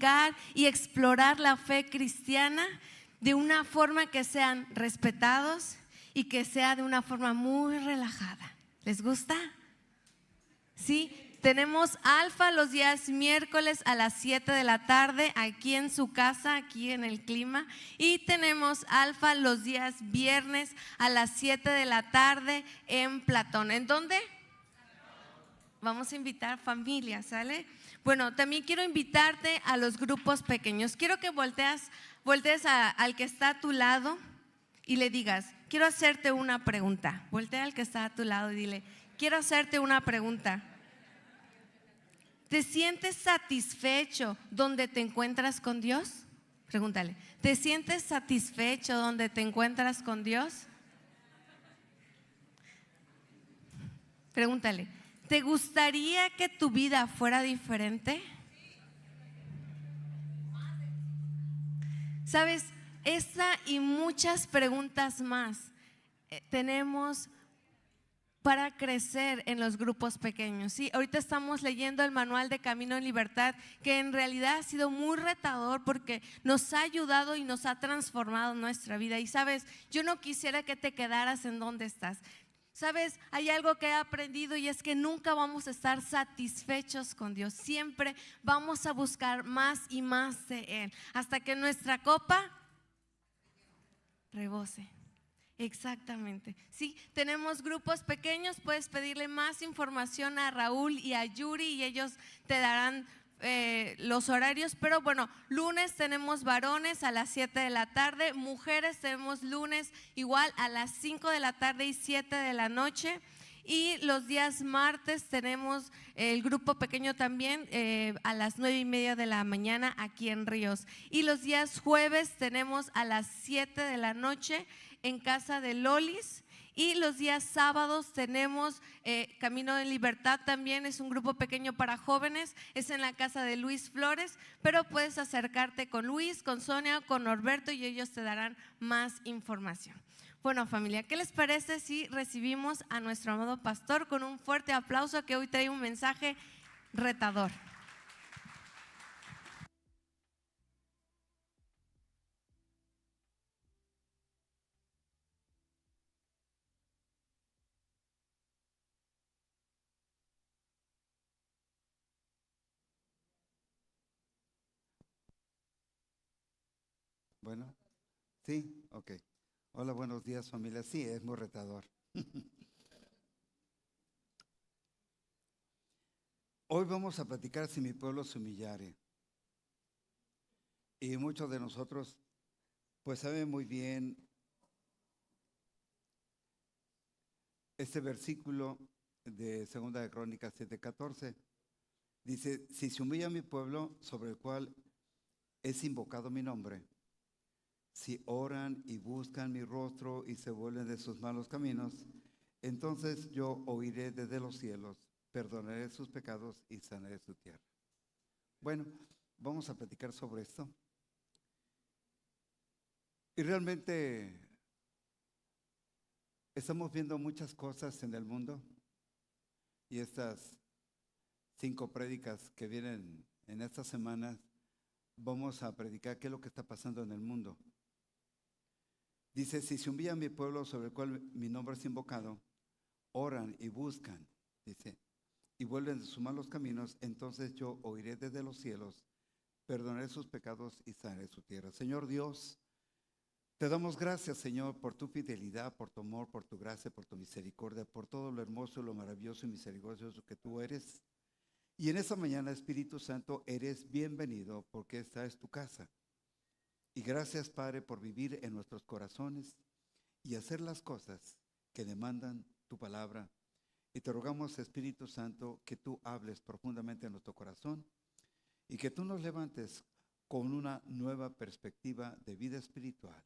practicar y explorar la fe cristiana de una forma que sean respetados y que sea de una forma muy relajada. ¿Les gusta? Sí, tenemos alfa los días miércoles a las 7 de la tarde aquí en su casa, aquí en el clima. Y tenemos alfa los días viernes a las 7 de la tarde en Platón. ¿En dónde? Vamos a invitar familia, ¿sale? Bueno, también quiero invitarte a los grupos pequeños. Quiero que voltees al que está a tu lado y le digas, quiero hacerte una pregunta. Voltea al que está a tu lado y dile, quiero hacerte una pregunta. ¿Te sientes satisfecho donde te encuentras con Dios? Pregúntale, ¿te sientes satisfecho donde te encuentras con Dios? Pregúntale, ¿te gustaría que tu vida fuera diferente? ¿Sabes? Esta y muchas preguntas más tenemos para crecer en los grupos pequeños. Sí, ahorita estamos leyendo el manual de Camino en Libertad, que en realidad ha sido muy retador porque nos ha ayudado y nos ha transformado nuestra vida. Y sabes, yo no quisiera que te quedaras en donde estás. Sabes, hay algo que he aprendido y es que nunca vamos a estar satisfechos con Dios. Siempre vamos a buscar más y más de Él hasta que nuestra copa rebose. Exactamente. Sí, tenemos grupos pequeños, puedes pedirle más información a Raúl y a Yuri y ellos te darán los horarios, pero bueno, lunes tenemos varones a las 7 de la tarde, mujeres tenemos lunes igual a las 5 de la tarde y 7 de la noche. Y los días martes tenemos el grupo pequeño también a las 9:30 de la mañana aquí en Ríos. Y los días jueves tenemos a las 7 de la noche en casa de Lolis. Y los días sábados tenemos Camino de Libertad también, es un grupo pequeño para jóvenes, es en la casa de Luis Flores, pero puedes acercarte con Luis, con Sonia, con Norberto y ellos te darán más información. Bueno, familia, ¿qué les parece si recibimos a nuestro amado pastor con un fuerte aplauso que hoy trae un mensaje retador? Bueno, sí, ok. Hola, buenos días familia. Sí, es muy retador. Hoy vamos a platicar si mi pueblo se humillare. Y muchos de nosotros pues saben muy bien este versículo de Segunda de Crónicas 7:14. Dice, si se humilla mi pueblo sobre el cual es invocado mi nombre, si oran y buscan mi rostro y se vuelven de sus malos caminos, entonces yo oiré desde los cielos, perdonaré sus pecados y sanaré su tierra. Bueno, vamos a platicar sobre esto. Y realmente estamos viendo muchas cosas en el mundo y estas 5 prédicas que vienen en estas semanas, vamos a predicar qué es lo que está pasando en el mundo. Dice, si se humilla mi pueblo sobre el cual mi nombre es invocado, oran y buscan, dice, y vuelven de sus malos caminos, entonces yo oiré desde los cielos, perdonaré sus pecados y sanaré su tierra. Señor Dios, te damos gracias, Señor, por tu fidelidad, por tu amor, por tu gracia, por tu misericordia, por todo lo hermoso, lo maravilloso y misericordioso que tú eres. Y en esta mañana, Espíritu Santo, eres bienvenido porque esta es tu casa. Y gracias, Padre, por vivir en nuestros corazones y hacer las cosas que demandan tu palabra. Y te rogamos, Espíritu Santo, que tú hables profundamente en nuestro corazón y que tú nos levantes con una nueva perspectiva de vida espiritual,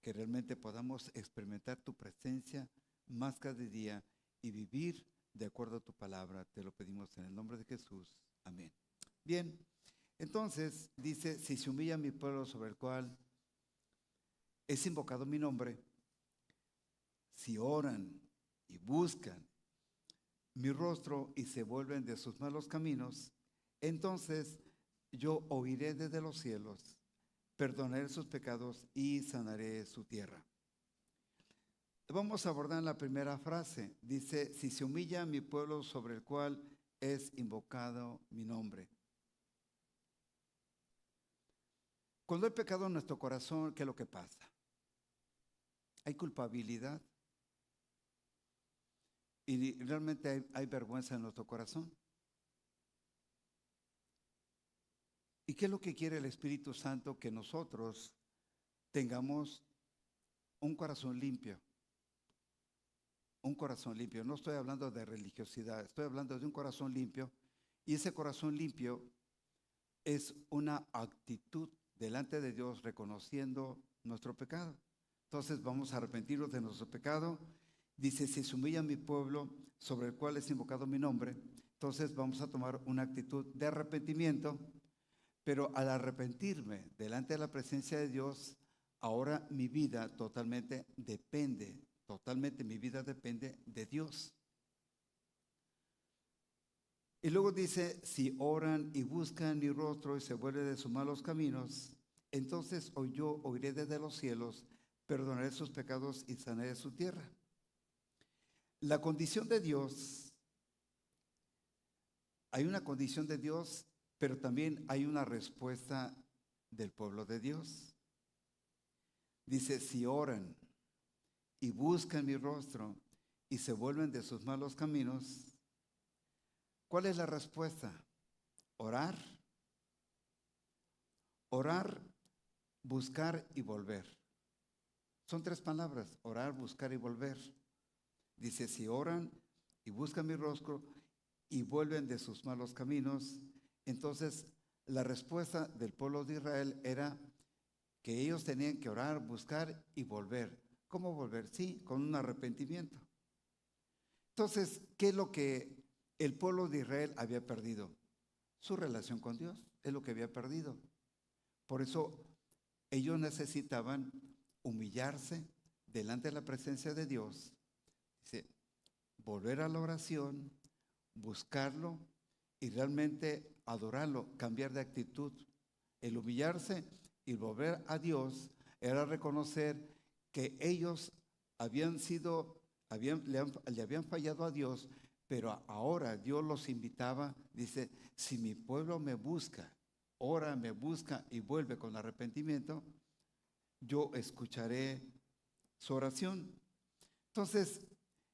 que realmente podamos experimentar tu presencia más cada día y vivir de acuerdo a tu palabra. Te lo pedimos en el nombre de Jesús. Amén. Bien, entonces dice, si se humilla mi pueblo sobre el cual es invocado mi nombre, si oran y buscan mi rostro y se vuelven de sus malos caminos, entonces yo oiré desde los cielos, perdonaré sus pecados y sanaré su tierra. Vamos a abordar la primera frase. Dice, si se humilla mi pueblo sobre el cual es invocado mi nombre. Cuando hay pecado en nuestro corazón, ¿qué es lo que pasa? Hay culpabilidad y realmente hay vergüenza en nuestro corazón. ¿Y qué es lo que quiere el Espíritu Santo? Que nosotros tengamos un corazón limpio. Un corazón limpio. No estoy hablando de religiosidad, estoy hablando de un corazón limpio. Y ese corazón limpio es una actitud delante de Dios reconociendo nuestro pecado. Entonces vamos a arrepentirnos de nuestro pecado. Dice, si se humilla mi pueblo sobre el cual es invocado mi nombre, entonces vamos a tomar una actitud de arrepentimiento. Pero al arrepentirme delante de la presencia de Dios, ahora mi vida totalmente mi vida depende de Dios. Y luego dice, si oran y buscan mi rostro y se vuelven de sus malos caminos, entonces yo oiré desde los cielos, perdonaré sus pecados y sanaré su tierra. La condición de Dios, hay una condición de Dios, pero también hay una respuesta del pueblo de Dios. Dice, si oran y buscan mi rostro y se vuelven de sus malos caminos, ¿cuál es la respuesta? Orar, buscar y volver. Son tres palabras, orar, buscar y volver. Dice, si oran y buscan mi rostro y vuelven de sus malos caminos, entonces la respuesta del pueblo de Israel era que ellos tenían que orar, buscar y volver. ¿Cómo volver? Sí, con un arrepentimiento. Entonces, ¿qué es lo que el pueblo de Israel había perdido? Su relación con Dios, es lo que había perdido. Por eso ellos necesitaban humillarse delante de la presencia de Dios. Dice, volver a la oración, buscarlo y realmente adorarlo, cambiar de actitud. El humillarse y volver a Dios era reconocer que ellos le habían fallado a Dios, pero ahora Dios los invitaba, dice, si mi pueblo me busca, ora, me busca y vuelve con arrepentimiento, yo escucharé su oración. Entonces,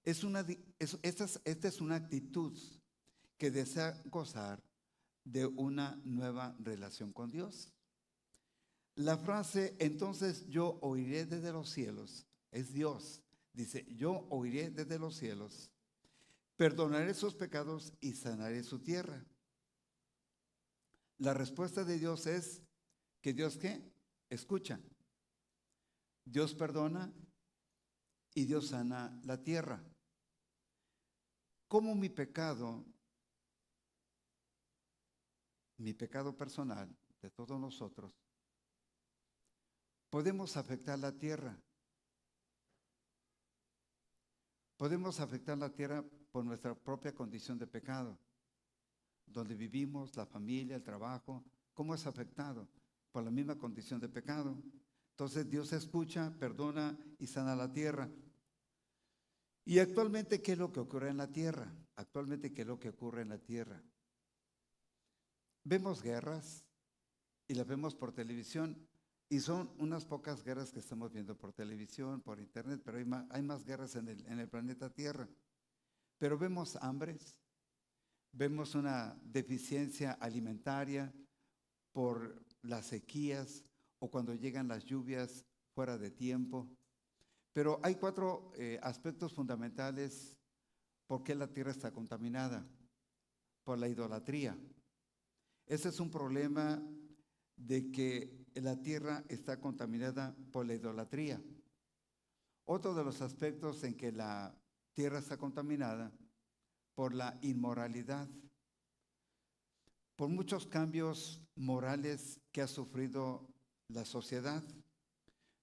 esta es una actitud que desea gozar de una nueva relación con Dios. La frase, entonces yo oiré desde los cielos, es Dios. Dice, yo oiré desde los cielos, perdonaré sus pecados y sanaré su tierra. La respuesta de Dios es que Dios, ¿qué? Escucha. Dios perdona y Dios sana la tierra. ¿Cómo mi pecado personal de todos nosotros, podemos afectar la tierra? Podemos afectar la tierra por nuestra propia condición de pecado. Donde vivimos, la familia, el trabajo, ¿cómo es afectado? Por la misma condición de pecado. Entonces Dios escucha, perdona y sana la tierra. Y actualmente, ¿qué es lo que ocurre en la tierra? Vemos guerras y las vemos por televisión. Y son unas pocas guerras que estamos viendo por televisión, por internet, pero hay más guerras en el planeta Tierra. Pero vemos hambres, vemos una deficiencia alimentaria por las sequías o cuando llegan las lluvias fuera de tiempo. Pero hay cuatro aspectos fundamentales por qué la tierra está contaminada. Por la idolatría. Ese es un problema de que la tierra está contaminada por la idolatría. Otro de los aspectos en que la tierra está contaminada por la inmoralidad, por muchos cambios morales que ha sufrido la sociedad,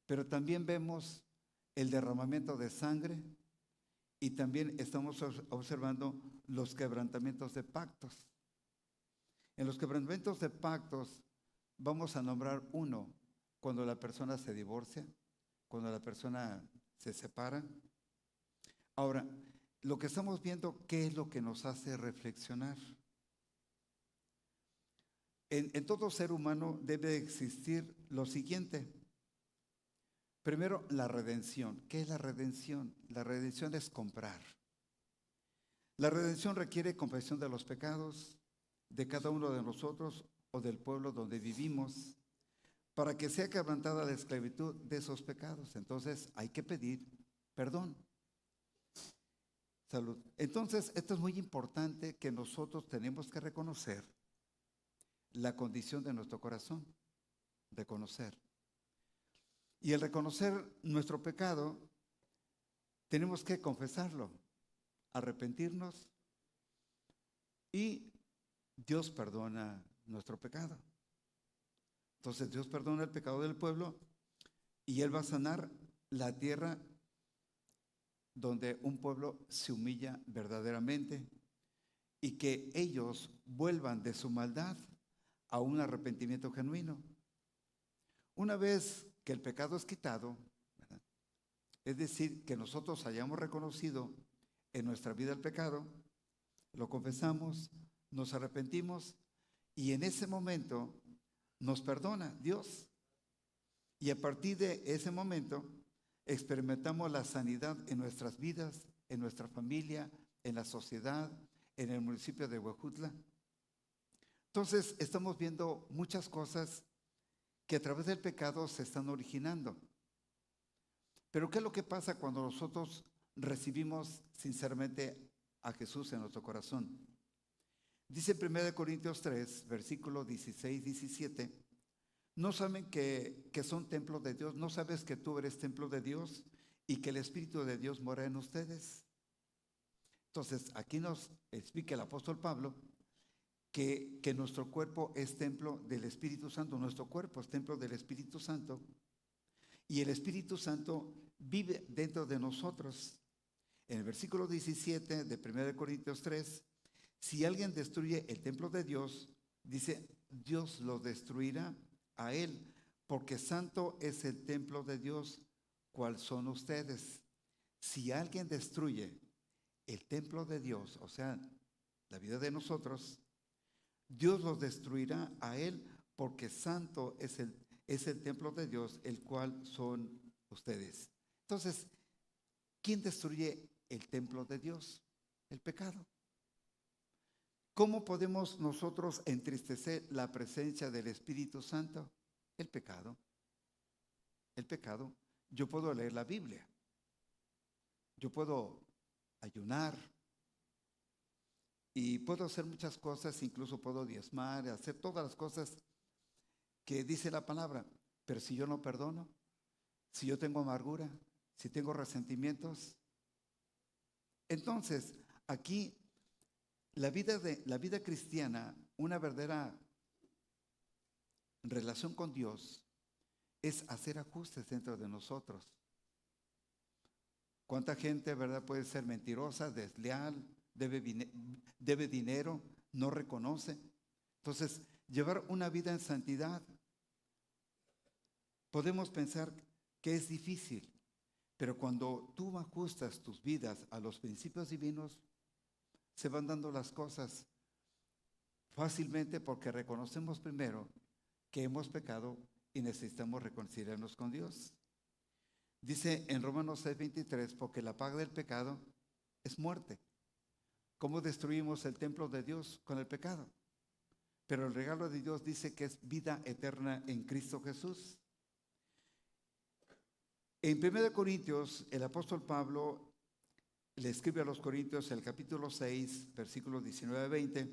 pero también vemos el derramamiento de sangre y también estamos observando los quebrantamientos de pactos. En los quebrantamientos de pactos vamos a nombrar uno, cuando la persona se divorcia, cuando la persona se separa. Ahora, lo que estamos viendo, ¿qué es lo que nos hace reflexionar? En todo ser humano debe existir lo siguiente. Primero, la redención. ¿Qué es la redención? La redención es comprar. La redención requiere confesión de los pecados de cada uno de nosotros o del pueblo donde vivimos, para que sea quebrantada la esclavitud de esos pecados. Entonces hay que pedir perdón. Salud. Entonces, esto es muy importante, que nosotros tenemos que reconocer la condición de nuestro corazón, reconocer. Y al reconocer nuestro pecado, tenemos que confesarlo, arrepentirnos, y Dios perdona nuestro pecado. Entonces Dios perdona el pecado del pueblo y Él va a sanar la tierra donde un pueblo se humilla verdaderamente, y que ellos vuelvan de su maldad a un arrepentimiento genuino. Una vez que el pecado es quitado, ¿verdad?, es decir, que nosotros hayamos reconocido en nuestra vida el pecado, lo confesamos, nos arrepentimos, y en ese momento nos perdona Dios. Y a partir de ese momento experimentamos la sanidad en nuestras vidas, en nuestra familia, en la sociedad, en el municipio de Huejutla. Entonces estamos viendo muchas cosas que a través del pecado se están originando. Pero ¿qué es lo que pasa cuando nosotros recibimos sinceramente a Jesús en nuestro corazón? Dice 1 Corintios 3, versículo 16-17, ¿no saben que son templos de Dios? ¿No sabes que tú eres templo de Dios y que el Espíritu de Dios mora en ustedes? Entonces, aquí nos explica el apóstol Pablo que nuestro cuerpo es templo del Espíritu Santo. Nuestro cuerpo es templo del Espíritu Santo, y el Espíritu Santo vive dentro de nosotros. En el versículo 17 de 1 Corintios 3, si alguien destruye el templo de Dios, dice, Dios lo destruirá a él, porque santo es el templo de Dios, cual son ustedes. Si alguien destruye el templo de Dios, o sea, la vida de nosotros, Dios los destruirá a él, porque santo es el templo de Dios, el cual son ustedes. Entonces, ¿quién destruye el templo de Dios? El pecado. ¿Cómo podemos nosotros entristecer la presencia del Espíritu Santo? El pecado. El pecado. Yo puedo leer la Biblia. Yo puedo ayunar. Y puedo hacer muchas cosas, incluso puedo diezmar, hacer todas las cosas que dice la palabra. Pero si yo no perdono, si yo tengo amargura, si tengo resentimientos, entonces aquí la vida cristiana, una verdadera relación con Dios, es hacer ajustes dentro de nosotros. ¿Cuánta gente, verdad, puede ser mentirosa, desleal, debe dinero, no reconoce? Entonces, llevar una vida en santidad, podemos pensar que es difícil, pero cuando tú ajustas tus vidas a los principios divinos, se van dando las cosas fácilmente, porque reconocemos primero que hemos pecado y necesitamos reconciliarnos con Dios. Dice en Romanos 6:23, porque la paga del pecado es muerte. ¿Cómo destruimos el templo de Dios? Con el pecado. Pero el regalo de Dios dice que es vida eterna en Cristo Jesús. En 1 Corintios, el apóstol Pablo le escribe a los Corintios, el capítulo 6, versículos 19-20,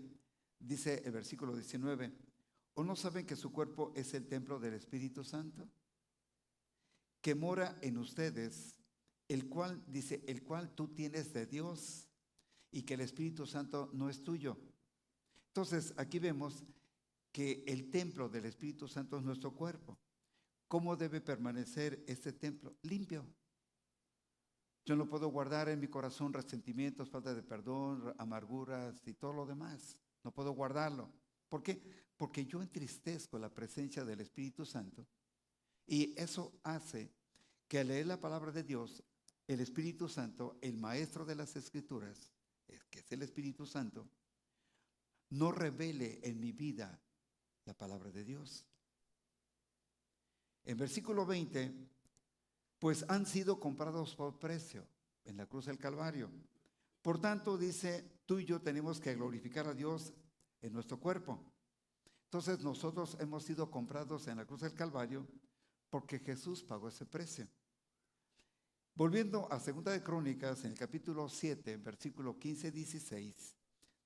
dice el versículo 19, ¿o no saben que su cuerpo es el templo del Espíritu Santo, que mora en ustedes, el cual, dice, el cual tú tienes de Dios, y que el Espíritu Santo no es tuyo? Entonces, aquí vemos que el templo del Espíritu Santo es nuestro cuerpo. ¿Cómo debe permanecer este templo? Limpio. Yo no puedo guardar en mi corazón resentimientos, falta de perdón, amarguras y todo lo demás. No puedo guardarlo. ¿Por qué? Porque yo entristezco la presencia del Espíritu Santo y eso hace que al leer la palabra de Dios, el Espíritu Santo, el maestro de las Escrituras, que es el Espíritu Santo, no revele en mi vida la palabra de Dios. En versículo 20, pues han sido comprados por precio en la cruz del Calvario. Por tanto, dice, tú y yo tenemos que glorificar a Dios en nuestro cuerpo. Entonces nosotros hemos sido comprados en la cruz del Calvario porque Jesús pagó ese precio. Volviendo a 2 de Crónicas, en el capítulo 7, versículo 15-16,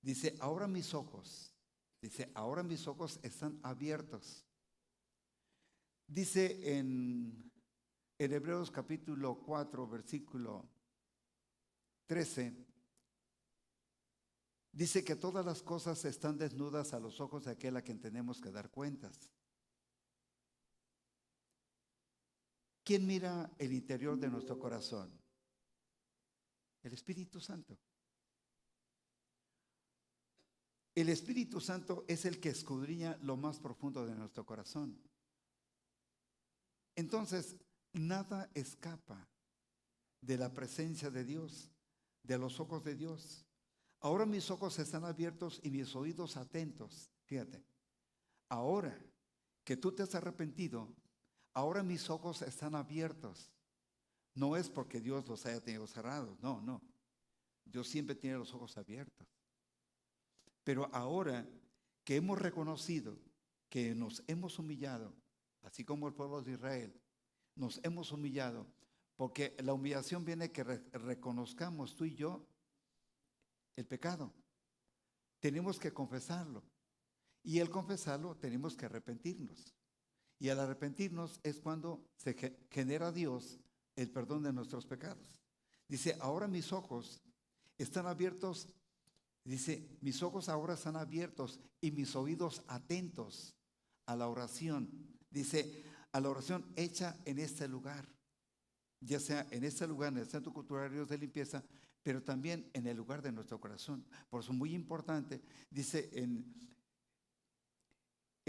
dice, ahora mis ojos están abiertos. Dice en Hebreos capítulo 4, versículo 13, dice que todas las cosas están desnudas a los ojos de aquel a quien tenemos que dar cuentas. ¿Quién mira el interior de nuestro corazón? El Espíritu Santo. El Espíritu Santo es el que escudriña lo más profundo de nuestro corazón. Entonces, nada escapa de la presencia de Dios, de los ojos de Dios. Ahora mis ojos están abiertos y mis oídos atentos. Fíjate, ahora que tú te has arrepentido, ahora mis ojos están abiertos. No es porque Dios los haya tenido cerrados, no. Dios siempre tiene los ojos abiertos. Pero ahora que hemos reconocido que nos hemos humillado, así como el pueblo de Israel, nos hemos humillado, porque la humillación viene que reconozcamos tú y yo el pecado. Tenemos que confesarlo. Y al confesarlo tenemos que arrepentirnos. Y al arrepentirnos es cuando se genera Dios el perdón de nuestros pecados. Dice, ahora mis ojos están abiertos. Dice, mis ojos ahora están abiertos y mis oídos atentos a la oración. Dice, a la oración hecha en este lugar. Ya sea en este lugar, en el Centro Cultural Dios de Limpieza, pero también en el lugar de nuestro corazón. Por eso muy importante, dice en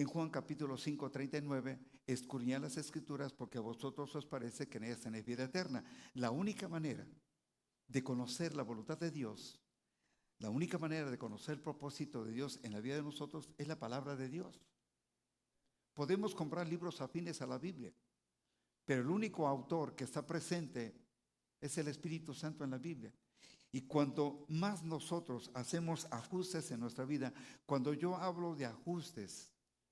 Juan capítulo 5, 39, escudriñad las Escrituras porque a vosotros os parece que en ellas tenéis vida eterna. La única manera de conocer la voluntad de Dios, la única manera de conocer el propósito de Dios en la vida de nosotros es la palabra de Dios. Podemos comprar libros afines a la Biblia, pero el único autor que está presente es el Espíritu Santo en la Biblia. Y cuanto más nosotros hacemos ajustes en nuestra vida, cuando yo hablo de ajustes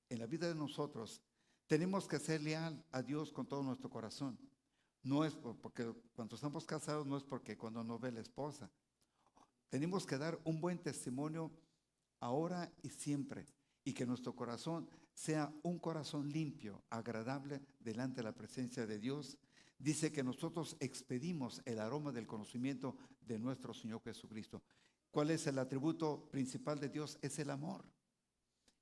en la vida de nosotros, tenemos que ser leal a Dios con todo nuestro corazón. No es porque cuando estamos casados, no es porque cuando nos ve la esposa. Tenemos que dar un buen testimonio ahora y siempre, y que nuestro corazón sea un corazón limpio, agradable delante de la presencia de Dios. Dice que nosotros expedimos el aroma del conocimiento de nuestro Señor Jesucristo. ¿Cuál es el atributo principal de Dios? Es el amor.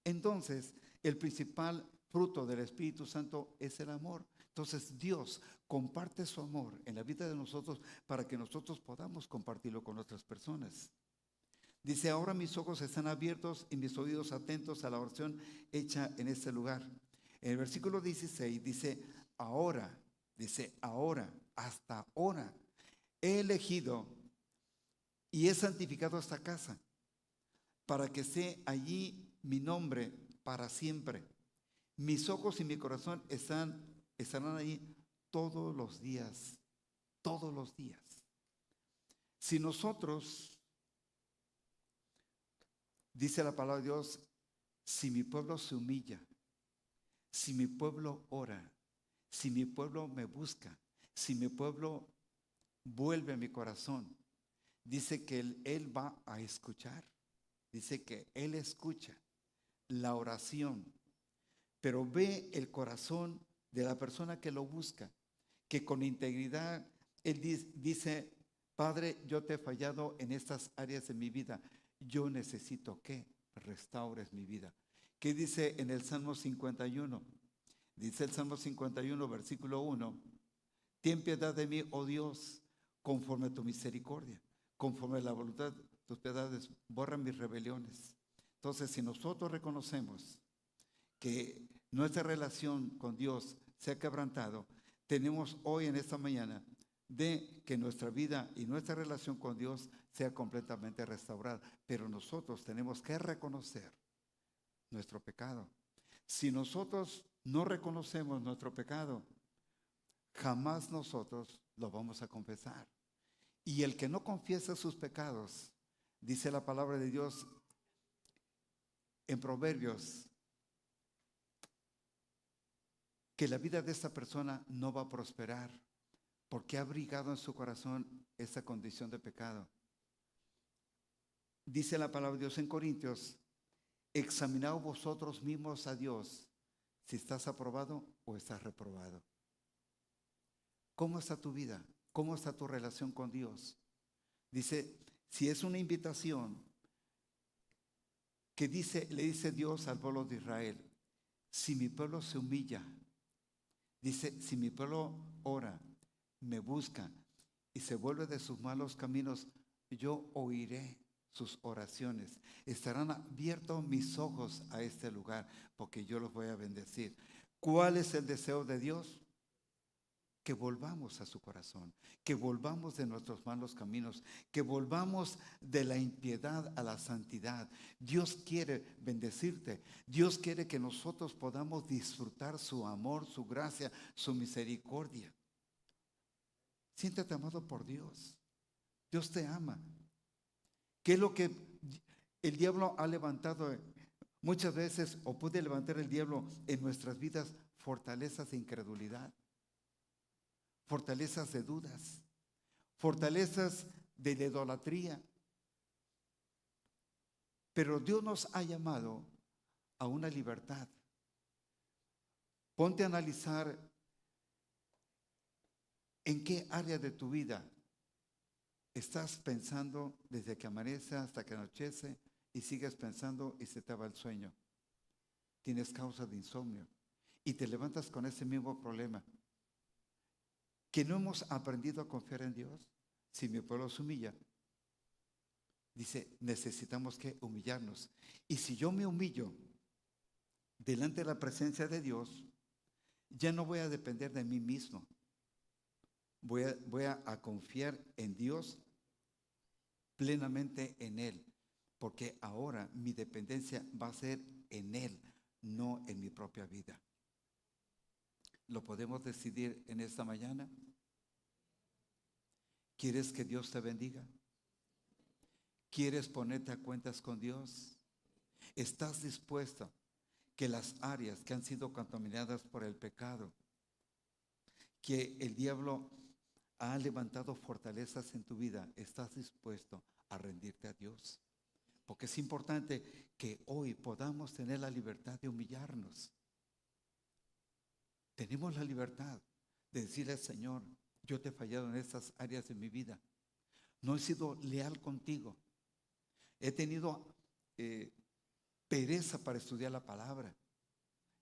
Entonces, el principal fruto del Espíritu Santo es el amor. Entonces, Dios comparte su amor en la vida de nosotros para que nosotros podamos compartirlo con otras personas. Dice, ahora mis ojos están abiertos y mis oídos atentos a la oración hecha en este lugar. En el versículo 16 dice, ahora, hasta ahora, he elegido y he santificado esta casa para que esté allí mi nombre para siempre. Mis ojos y mi corazón estarán allí todos los días, todos los días. Si nosotros, dice la palabra de Dios, si mi pueblo se humilla, si mi pueblo ora, si mi pueblo me busca, si mi pueblo vuelve a mi corazón, dice que él va a escuchar. Dice que Él escucha la oración, pero ve el corazón de la persona que lo busca, que con integridad Él dice, Padre, yo te he fallado en estas áreas de mi vida. Yo necesito que restaures mi vida. ¿Qué dice en el Salmo 51? Dice el Salmo 51, versículo 1. Ten piedad de mí, oh Dios, conforme a tu misericordia, conforme a la voluntad tus piedades, borran mis rebeliones. Entonces, si nosotros reconocemos que nuestra relación con Dios se ha quebrantado, tenemos hoy en esta mañana de que nuestra vida y nuestra relación con Dios sea completamente restaurada. Pero nosotros tenemos que reconocer nuestro pecado. Si nosotros no reconocemos nuestro pecado, jamás nosotros lo vamos a confesar. Y el que no confiesa sus pecados, dice la palabra de Dios en Proverbios, que la vida de esta persona no va a prosperar porque ha abrigado en su corazón esa condición de pecado. Dice la palabra de Dios en Corintios: examinaos vosotros mismos a Dios si estás aprobado o estás reprobado. ¿Cómo está tu vida? ¿Cómo está tu relación con Dios? Dice, si es una invitación que le dice Dios al pueblo de Israel: si mi pueblo se humilla, dice, si mi pueblo ora, me busca y se vuelve de sus malos caminos, yo oiré sus oraciones. Estarán abiertos mis ojos a este lugar, porque yo los voy a bendecir. ¿Cuál es el deseo de Dios? Que volvamos a su corazón, que volvamos de nuestros malos caminos, que volvamos de la impiedad a la santidad. Dios quiere bendecirte. Dios quiere que nosotros podamos disfrutar su amor, su gracia, su misericordia. Siéntate amado por Dios. Dios te ama. ¿Qué es lo que el diablo ha levantado muchas veces, o puede levantar el diablo en nuestras vidas? Fortalezas de incredulidad, fortalezas de dudas, fortalezas de la idolatría. Pero Dios nos ha llamado a una libertad. Ponte a analizar en qué área de tu vida estás pensando desde que amanece hasta que anochece, y sigues pensando y se te va el sueño. Tienes causa de insomnio y te levantas con ese mismo problema. Que no hemos aprendido a confiar en Dios. Si mi pueblo se humilla, dice, necesitamos que humillarnos. Y si yo me humillo delante de la presencia de Dios, ya no voy a depender de mí mismo. Voy a confiar en Dios, plenamente en Él, porque ahora mi dependencia va a ser en Él, no en mi propia vida. ¿Lo podemos decidir en esta mañana? ¿Quieres que Dios te bendiga? ¿Quieres ponerte a cuentas con Dios? ¿Estás dispuesto que las áreas que han sido contaminadas por el pecado, que el diablo ha levantado fortalezas en tu vida, estás dispuesto a rendirte a Dios? Porque es importante que hoy podamos tener la libertad de humillarnos. Tenemos la libertad de decirle al Señor: yo te he fallado en estas áreas de mi vida. No he sido leal contigo. He tenido pereza para estudiar la palabra.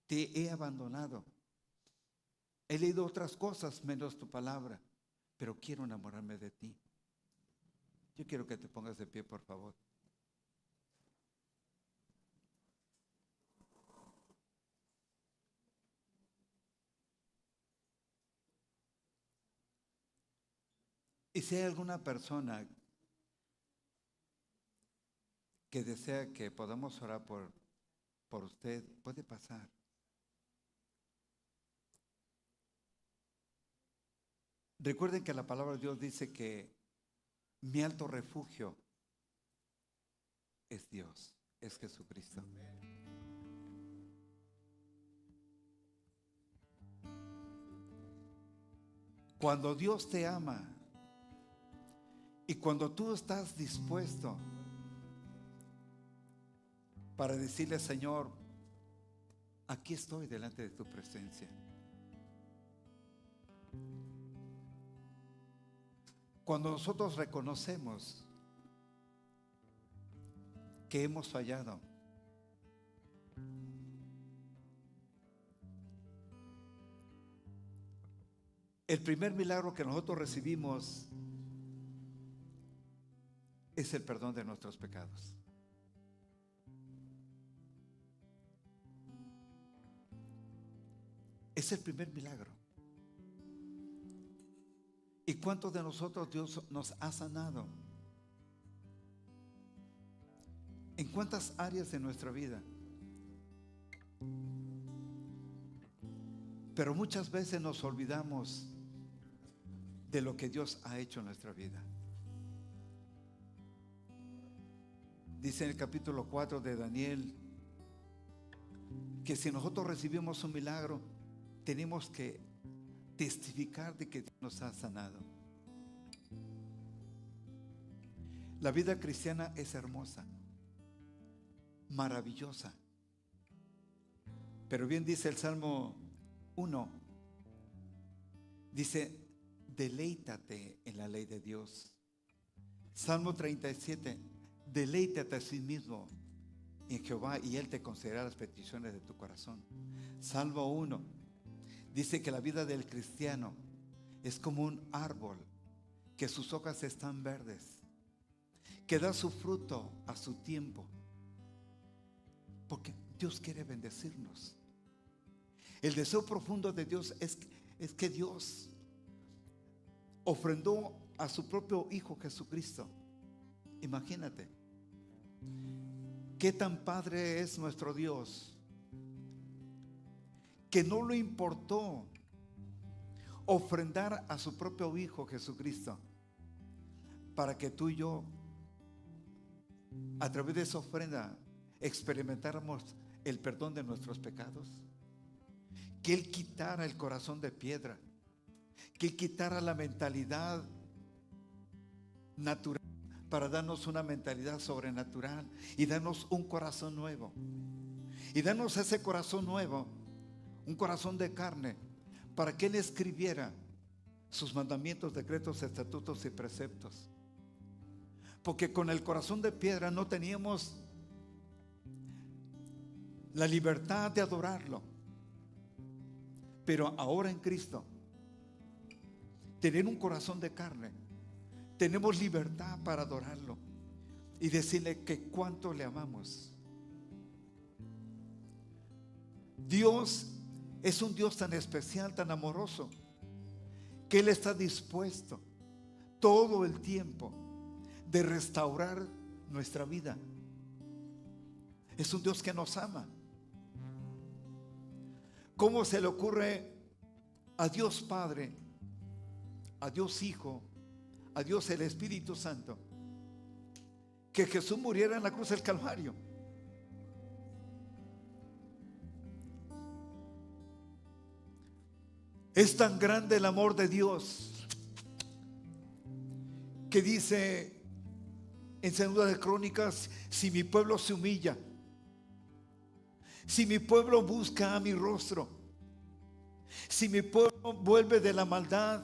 Te he abandonado. He leído otras cosas menos tu palabra, pero quiero enamorarme de ti. Yo quiero que te pongas de pie, por favor. Y si hay alguna persona que desea que podamos orar por usted, puede pasar. Recuerden que la palabra de Dios dice que mi alto refugio es Dios, es Jesucristo. Cuando Dios te ama y cuando tú estás dispuesto para decirle: Señor, aquí estoy delante de tu presencia. Cuando nosotros reconocemos que hemos fallado, el primer milagro que nosotros recibimos es el perdón de nuestros pecados. Es el primer milagro. ¿Y cuántos de nosotros Dios nos ha sanado? ¿En cuántas áreas de nuestra vida? Pero muchas veces nos olvidamos de lo que Dios ha hecho en nuestra vida. Dice en el capítulo 4 de Daniel que si nosotros recibimos un milagro, tenemos que testificar de que Dios nos ha sanado. La vida cristiana es hermosa, maravillosa. Pero bien dice el Salmo 1, dice, deleítate en la ley de Dios. Salmo 37, deleítate a sí mismo en Jehová y Él te concederá las peticiones de tu corazón. Salmo 1 dice que la vida del cristiano es como un árbol que sus hojas están verdes, que da su fruto a su tiempo, porque Dios quiere bendecirnos. El deseo profundo de Dios es que Dios ofrendó a su propio Hijo Jesucristo. Imagínate qué tan padre es nuestro Dios, que no le importó ofrendar a su propio Hijo Jesucristo para que tú y yo, a través de esa ofrenda, experimentáramos el perdón de nuestros pecados. Que Él quitara el corazón de piedra, que Él quitara la mentalidad natural para darnos una mentalidad sobrenatural y darnos un corazón nuevo. Y darnos ese corazón nuevo, un corazón de carne, para que Él escribiera sus mandamientos, decretos, estatutos y preceptos. Porque con el corazón de piedra no teníamos la libertad de adorarlo. Pero ahora en Cristo, tener un corazón de carne, tenemos libertad para adorarlo y decirle que cuánto le amamos. Dios es un Dios tan especial, tan amoroso, que Él está dispuesto todo el tiempo de restaurar nuestra vida. Es un Dios que nos ama. ¿Cómo se le ocurre a Dios Padre, a Dios Hijo, a Dios el Espíritu Santo, que Jesús muriera en la cruz del Calvario? Es tan grande el amor de Dios que dice en Segunda de Crónicas: si mi pueblo se humilla, si mi pueblo busca a mi rostro, si mi pueblo vuelve de la maldad,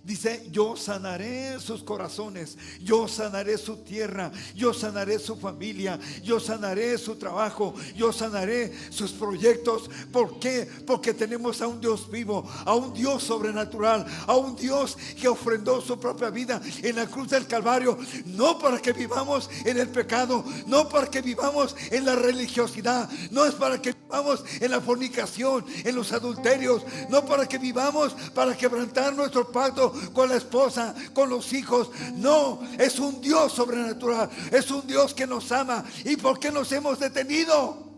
dice, yo sanaré sus corazones, yo sanaré su tierra, yo sanaré su familia, yo sanaré su trabajo, yo sanaré sus proyectos. ¿Por qué? Porque tenemos a un Dios vivo, a un Dios sobrenatural, a un Dios que ofrendó su propia vida en la cruz del Calvario, no para que vivamos en el pecado, no para que vivamos en la religiosidad, no es para que vivamos en la fornicación, en los adulterios, no para que vivamos para quebrantar nuestro pacto con la esposa, con los hijos. No, es un Dios sobrenatural, es un Dios que nos ama. ¿Y por qué nos hemos detenido?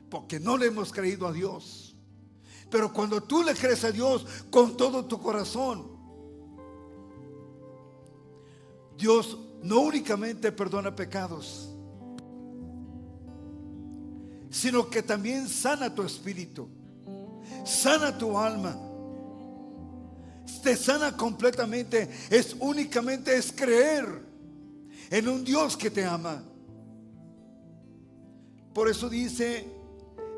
Porque no le hemos creído a Dios. Pero cuando tú le crees a Dios con todo tu corazón, Dios no únicamente perdona pecados, sino que también sana tu espíritu, sana tu alma, te sana completamente. Es únicamente creer en un Dios que te ama. Por eso dice,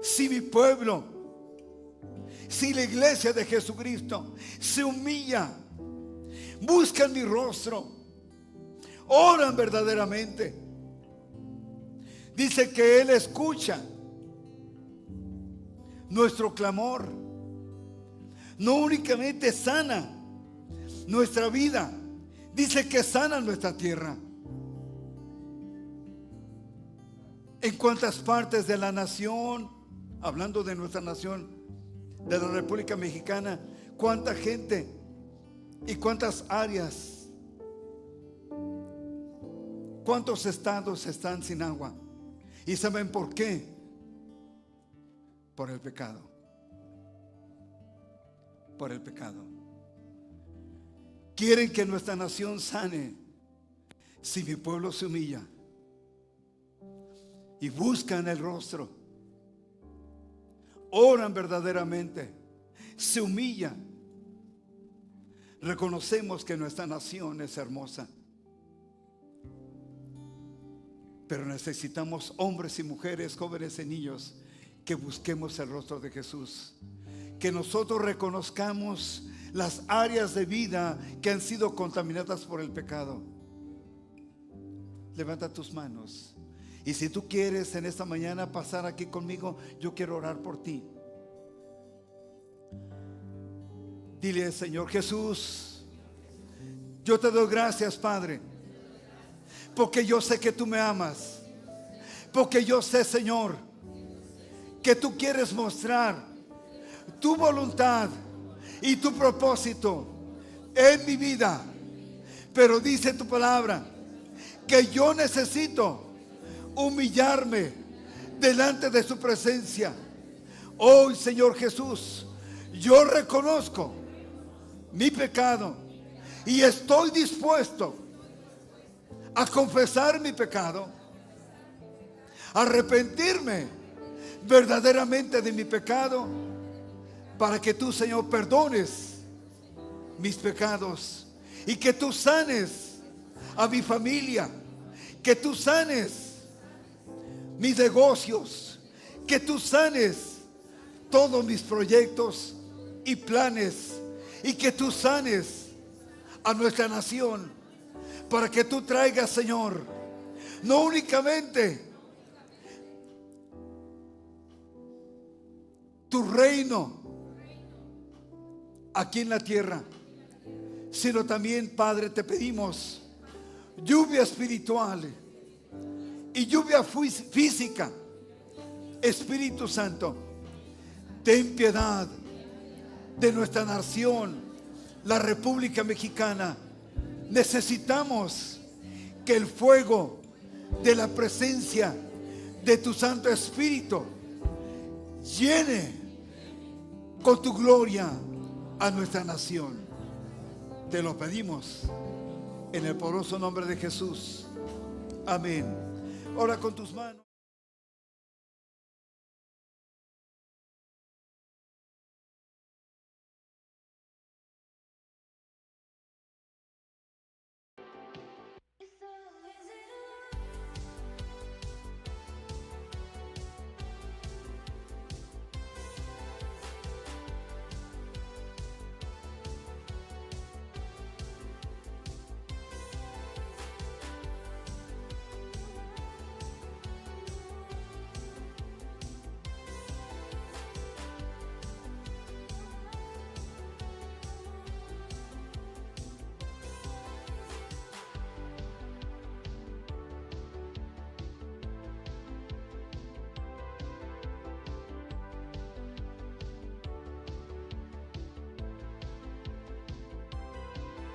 si mi pueblo, si la iglesia de Jesucristo se humilla, buscan mi rostro, oran verdaderamente, dice que Él escucha nuestro clamor. No únicamente sana nuestra vida, dice que sana nuestra tierra. ¿En cuántas partes de la nación hablando de nuestra nación, de la República Mexicana, cuánta gente y cuántas áreas, cuántos estados están sin agua. ¿Y saben por qué? Por el pecado. Por el pecado. Quieren que nuestra nación sane. Si mi pueblo se humilla y buscan el rostro, oran verdaderamente, se humillan, reconocemos que nuestra nación es hermosa, pero necesitamos hombres y mujeres, jóvenes y niños, que busquemos el rostro de Jesús, que nosotros reconozcamos las áreas de vida que han sido contaminadas por el pecado. Levanta tus manos. Y si tú quieres en esta mañana pasar aquí conmigo, yo quiero orar por ti. Dile: Señor Jesús, yo te doy gracias, Padre, porque yo sé que tú me amas, porque yo sé, Señor, que tú quieres mostrar tu voluntad y tu propósito en mi vida. Pero dice tu palabra que yo necesito humillarme delante de su presencia. Hoy, Señor Jesús, yo reconozco mi pecado y estoy dispuesto a confesar mi pecado, a arrepentirme verdaderamente de mi pecado, para que tú, Señor, perdones mis pecados y que tú sanes a mi familia, que tú sanes mis negocios, que tú sanes todos mis proyectos y planes, y que tú sanes a nuestra nación, para que tú traigas, Señor, no únicamente tu reino aquí en la tierra, sino también, Padre, te pedimos lluvia espiritual y lluvia física. Espíritu Santo, ten piedad de nuestra nación, la República Mexicana. Necesitamos que el fuego de la presencia de tu Santo Espíritu llene con tu gloria a nuestra nación. Te lo pedimos en el poderoso nombre de Jesús. Amén. Ora con tus manos.